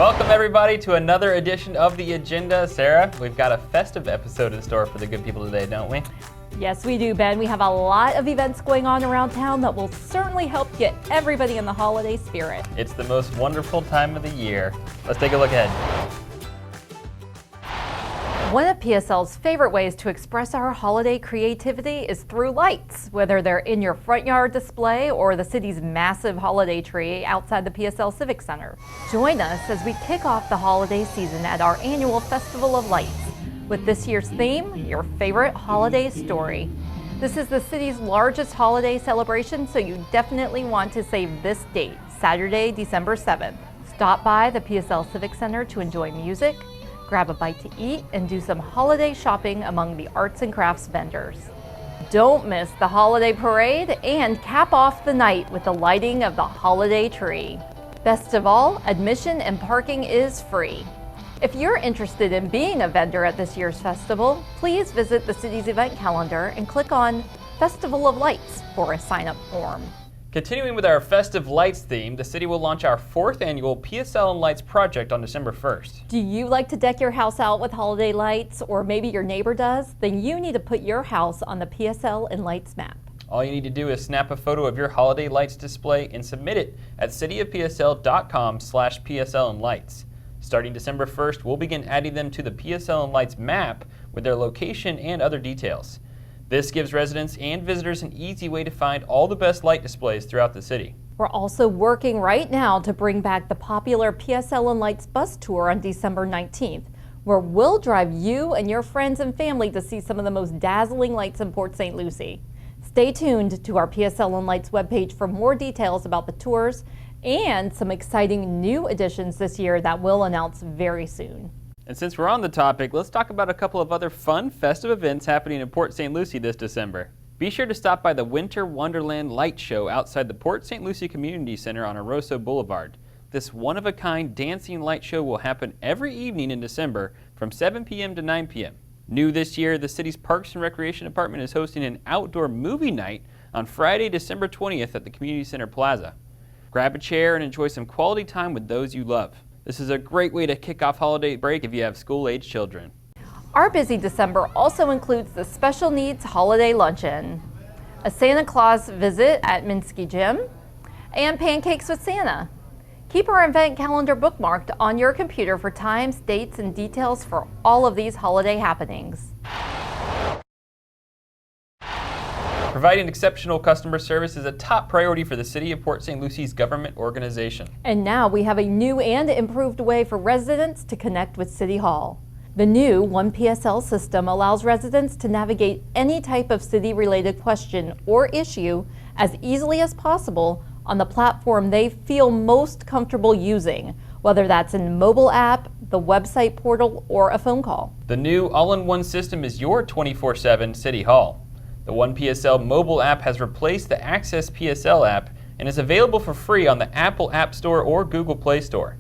Welcome everybody to another edition of The Agenda. Sarah, we've got a festive episode in store for the good people today, don't we? Yes, we do, Ben. We have a lot of events going on around town that will certainly help get everybody in the holiday spirit. It's the most wonderful time of the year. Let's take a look ahead. One of PSL's favorite ways to express our holiday creativity is through lights, whether they're in your front yard display or the city's massive holiday tree outside the PSL Civic Center. Join us as we kick off the holiday season at our annual Festival of Lights with this year's theme, Your Favorite Holiday Story. This is the city's largest holiday celebration, so you definitely want to save this date, Saturday, December 7th. Stop by the PSL Civic Center to enjoy music, grab a bite to eat, and do some holiday shopping among the arts and crafts vendors. Don't miss the holiday parade and cap off the night with the lighting of the holiday tree. Best of all, admission and parking is free. If you're interested in being a vendor at this year's festival, please visit the city's event calendar and click on Festival of Lights for a sign-up form. Continuing with our festive lights theme, the city will launch our 4th annual PSL and Lights project on December 1st. Do you like to deck your house out with holiday lights, or maybe your neighbor does? Then you need to put your house on the PSL and Lights map. All you need to do is snap a photo of your holiday lights display and submit it at cityofpsl.com/PSLandlights. Starting December 1st, we'll begin adding them to the PSL and Lights map with their location and other details. This gives residents and visitors an easy way to find all the best light displays throughout the city. We're also working right now to bring back the popular PSL and Lights bus tour on December 19th, where we'll drive you and your friends and family to see some of the most dazzling lights in Port St. Lucie. Stay tuned to our PSL and Lights webpage for more details about the tours and some exciting new additions this year that we'll announce very soon. And since we're on the topic, let's talk about a couple of other fun festive events happening in Port St. Lucie this December. Be sure to stop by the Winter Wonderland Light Show outside the Port St. Lucie Community Center on Aroso Boulevard. This one-of-a-kind dancing light show will happen every evening in December from 7 p.m. to 9 p.m. New this year, the city's Parks and Recreation Department is hosting an outdoor movie night on Friday, December 20th at the Community Center Plaza. Grab a chair and enjoy some quality time with those you love. This is a great way to kick off holiday break if you have school-age children. Our busy December also includes the Special Needs Holiday Luncheon, a Santa Claus visit at Minsky Gym, and Pancakes with Santa. Keep our event calendar bookmarked on your computer for times, dates, and details for all of these holiday happenings. Providing exceptional customer service is a top priority for the City of Port St. Lucie's government organization. And now we have a new and improved way for residents to connect with City Hall. The new One PSL system allows residents to navigate any type of city-related question or issue as easily as possible on the platform they feel most comfortable using, whether that's in a mobile app, the website portal, or a phone call. The new all-in-one system is your 24/7 City Hall. The One PSL mobile app has replaced the Access PSL app and is available for free on the Apple App Store or Google Play Store.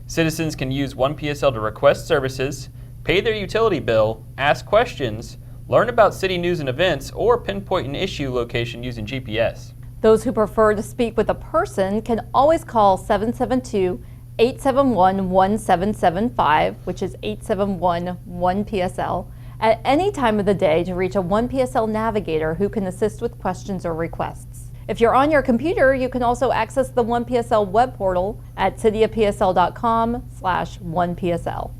Citizens can use One PSL to request services, pay their utility bill, ask questions, learn about city news and events, or pinpoint an issue location using GPS. Those who prefer to speak with a person can always call 772-871-1775, which is 871-1PSL, at any time of the day to reach a One PSL navigator who can assist with questions or requests. If you're on your computer, you can also access the One PSL web portal at cityofpsl.com/1PSL.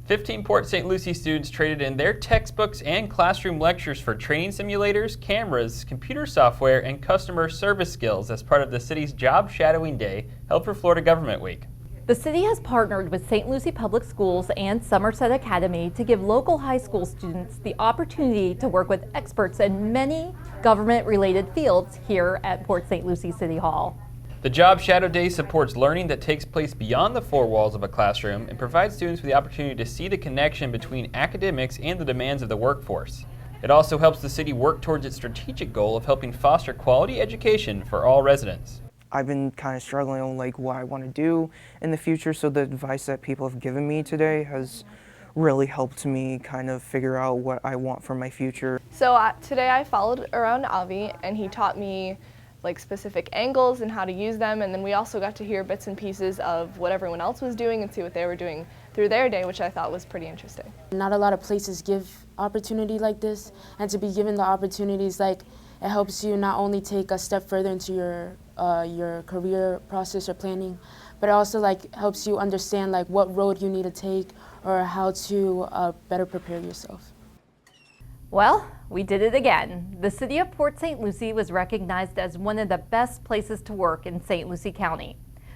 15 Port St. Lucie students traded in their textbooks and classroom lectures for training simulators, cameras, computer software, and customer service skills as part of the city's Job Shadowing Day held for Florida Government Week. The city has partnered with St. Lucie Public Schools and Somerset Academy to give local high school students the opportunity to work with experts in many government-related fields here at Port St. Lucie City Hall. The Job Shadow Day supports learning that takes place beyond the four walls of a classroom and provides students with the opportunity to see the connection between academics and the demands of the workforce. It also helps the city work towards its strategic goal of helping foster quality education for all residents. I've been kind of struggling on what I want to do in the future, so the advice that people have given me today has really helped me kind of figure out what I want for my future. So today I followed around Avi, and he taught me specific angles and how to use them, and then we also got to hear bits and pieces of what everyone else was doing and see what they were doing through their day, which I thought was pretty interesting. Not a lot of places give opportunity like this, and to be given the opportunities, it helps you not only take a step further into your career process or planning, but it also helps you understand what road you need to take or how to better prepare yourself. Well, we did it again. The city of Port St. Lucie was recognized as one of the best places to work in St. Lucie County.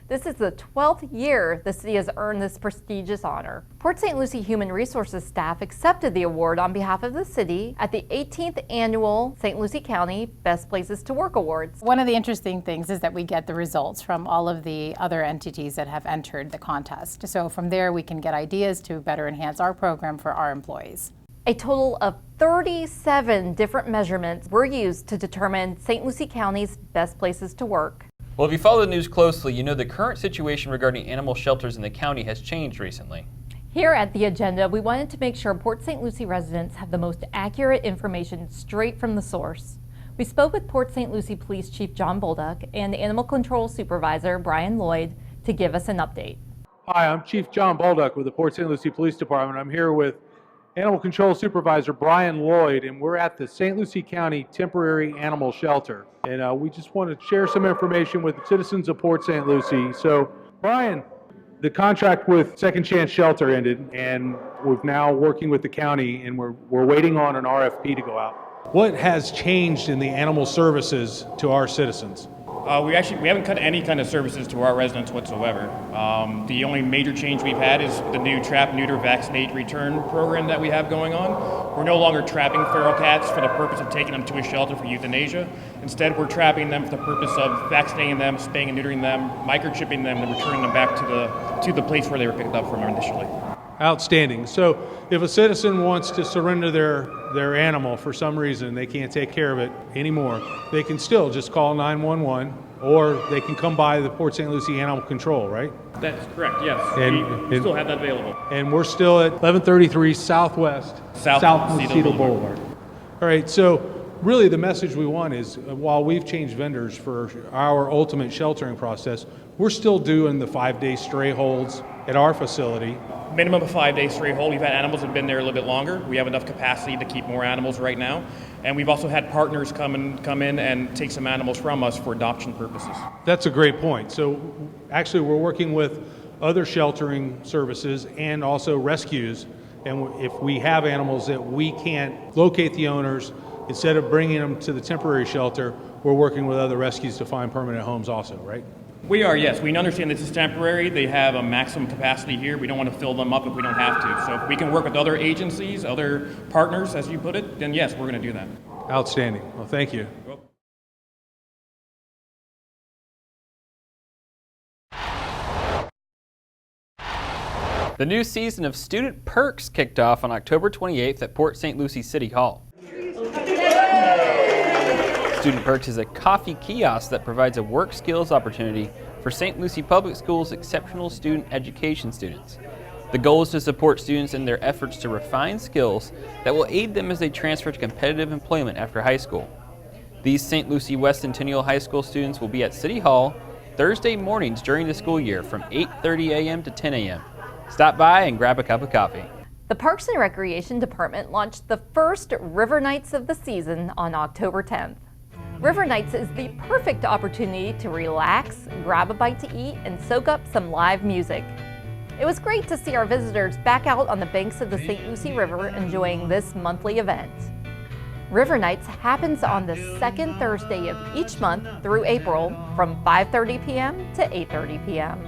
This is the 12th year the city has earned this prestigious honor. Port St. Lucie Human Resources staff accepted the award on behalf of the city at the 18th Annual St. Lucie County Best Places to Work Awards. One of the interesting things is that we get the results from all of the other entities that have entered the contest. So from there we can get ideas to better enhance our program for our employees. A total of 37 different measurements were used to determine St. Lucie County's best places to work. Well, if you follow the news closely, you know the current situation regarding animal shelters in the county has changed recently. Here at the agenda, we wanted to make sure Port St. Lucie residents have the most accurate information straight from the source. We spoke with Port St. Lucie Police Chief John Bolduc and Animal Control Supervisor Brian Lloyd to give us an update. Hi, I'm Chief John Bolduc with the Port St. Lucie Police Department. I'm here with Animal Control Supervisor Brian Lloyd, and we're at the St. Lucie County Temporary Animal Shelter. And we just want to share some information with the citizens of Port St. Lucie. So, Brian, the contract with Second Chance Shelter ended, and we're now working with the county, and we're waiting on an RFP to go out. What has changed in the animal services to our citizens? We haven't cut any kind of services to our residents whatsoever. The only major change we've had is the new Trap, Neuter, Vaccinate, Return program that we have going on. We're no longer trapping feral cats for the purpose of taking them to a shelter for euthanasia. Instead, we're trapping them for the purpose of vaccinating them, spaying and neutering them, microchipping them, and returning them back to the place where they were picked up from initially. Outstanding. So if a citizen wants to surrender their animal for some reason, they can't take care of it anymore, they can still just call 911, or they can come by the Port St. Lucie Animal Control, right? That's correct, yes. We still have that available. And we're still at 1133 Southwest South Mosquito Boulevard. All right, so really the message we want is, while we've changed vendors for our ultimate sheltering process, we're still doing the 5-day stray holds at our facility. Minimum of 5-day stray hold. We've had animals that have been there a little bit longer. We have enough capacity to keep more animals right now. And we've also had partners come in and take some animals from us for adoption purposes. That's a great point. So actually we're working with other sheltering services and also rescues. And if we have animals that we can't locate the owners, instead of bringing them to the temporary shelter, we're working with other rescues to find permanent homes also, right? We are, yes. We understand this is temporary. They have a maximum capacity here. We don't want to fill them up if we don't have to. So if we can work with other agencies, other partners, as you put it, then yes, we're going to do that. Outstanding. Well, thank you. The new season of Student Perks kicked off on October 28th at Port St. Lucie City Hall. Student Perks is a coffee kiosk that provides a work skills opportunity for St. Lucie Public Schools' exceptional student education students. The goal is to support students in their efforts to refine skills that will aid them as they transfer to competitive employment after high school. These St. Lucie West Centennial High School students will be at City Hall Thursday mornings during the school year from 8:30 a.m. to 10 a.m. Stop by and grab a cup of coffee. The Parks and Recreation Department launched the first River Nights of the season on October 10th. River Nights is the perfect opportunity to relax, grab a bite to eat, and soak up some live music. It was great to see our visitors back out on the banks of the St. Lucie River enjoying this monthly event. River Nights happens on the second Thursday of each month through April from 5:30 p.m. to 8:30 p.m.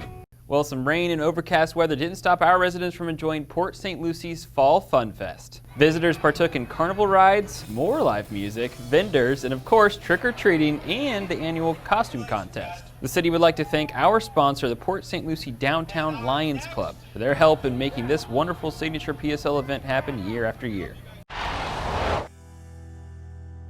Well, some rain and overcast weather didn't stop our residents from enjoying Port St. Lucie's Fall Fun Fest. Visitors partook in carnival rides, more live music, vendors, and of course trick-or-treating and the annual costume contest. The city would like to thank our sponsor, the Port St. Lucie Downtown Lions Club, for their help in making this wonderful signature PSL event happen year after year.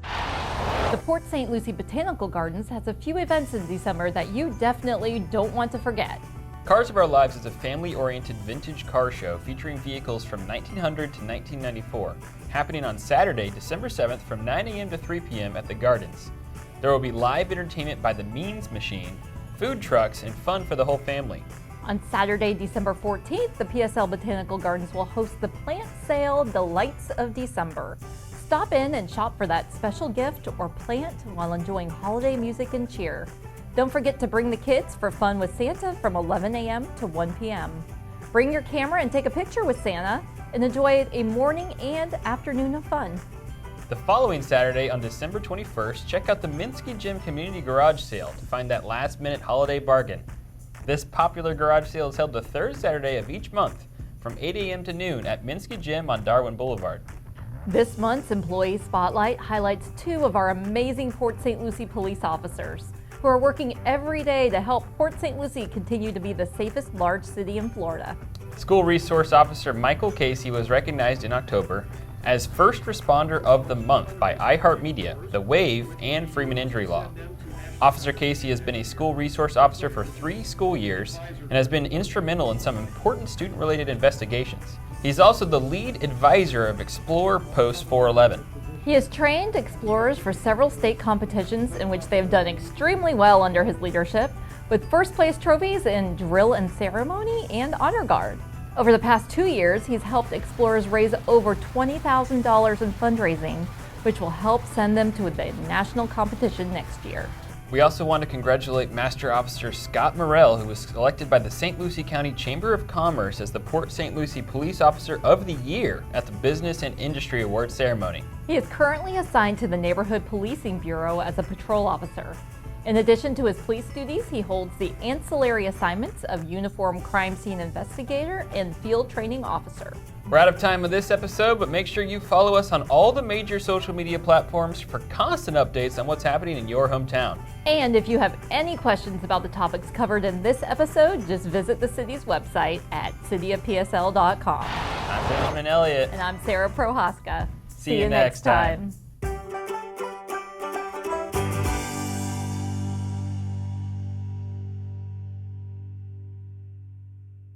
The Port St. Lucie Botanical Gardens has a few events in December that you definitely don't want to forget. Cars of Our Lives is a family-oriented vintage car show featuring vehicles from 1900 to 1994, happening on Saturday, December 7th from 9 a.m. to 3 p.m. at the Gardens. There will be live entertainment by the Means Machine, food trucks, and fun for the whole family. On Saturday, December 14th, the PSL Botanical Gardens will host the plant sale, The Lights of December. Stop in and shop for that special gift or plant while enjoying holiday music and cheer. Don't forget to bring the kids for fun with Santa from 11 a.m. to 1 p.m. Bring your camera and take a picture with Santa and enjoy a morning and afternoon of fun. The following Saturday on December 21st, check out the Minsky Gym Community Garage Sale to find that last-minute holiday bargain. This popular garage sale is held the third Saturday of each month from 8 a.m. to noon at Minsky Gym on Darwin Boulevard. This month's Employee Spotlight highlights two of our amazing Port St. Lucie police officers who are working every day to help Port St. Lucie continue to be the safest large city in Florida. School Resource Officer Michael Casey was recognized in October as First Responder of the Month by iHeartMedia, The Wave, and Freeman Injury Law. Officer Casey has been a school resource officer for 3 school years and has been instrumental in some important student-related investigations. He's also the lead advisor of Explore Post 411. He has trained explorers for several state competitions in which they have done extremely well under his leadership, with first place trophies in drill and ceremony and honor guard. Over the past 2 years, he's helped explorers raise over $20,000 in fundraising, which will help send them to the national competition next year. We also want to congratulate Master Officer Scott Morrell, who was selected by the St. Lucie County Chamber of Commerce as the Port St. Lucie Police Officer of the Year at the Business and Industry Awards ceremony. He is currently assigned to the Neighborhood Policing Bureau as a patrol officer. In addition to his police duties, he holds the ancillary assignments of Uniform Crime Scene Investigator and Field Training Officer. We're out of time with this episode, but make sure you follow us on all the major social media platforms for constant updates on what's happening in your hometown. And if you have any questions about the topics covered in this episode, just visit the city's website at cityofpsl.com. I'm Benjamin Elliott. And I'm Sarah Prohaska. See you next time.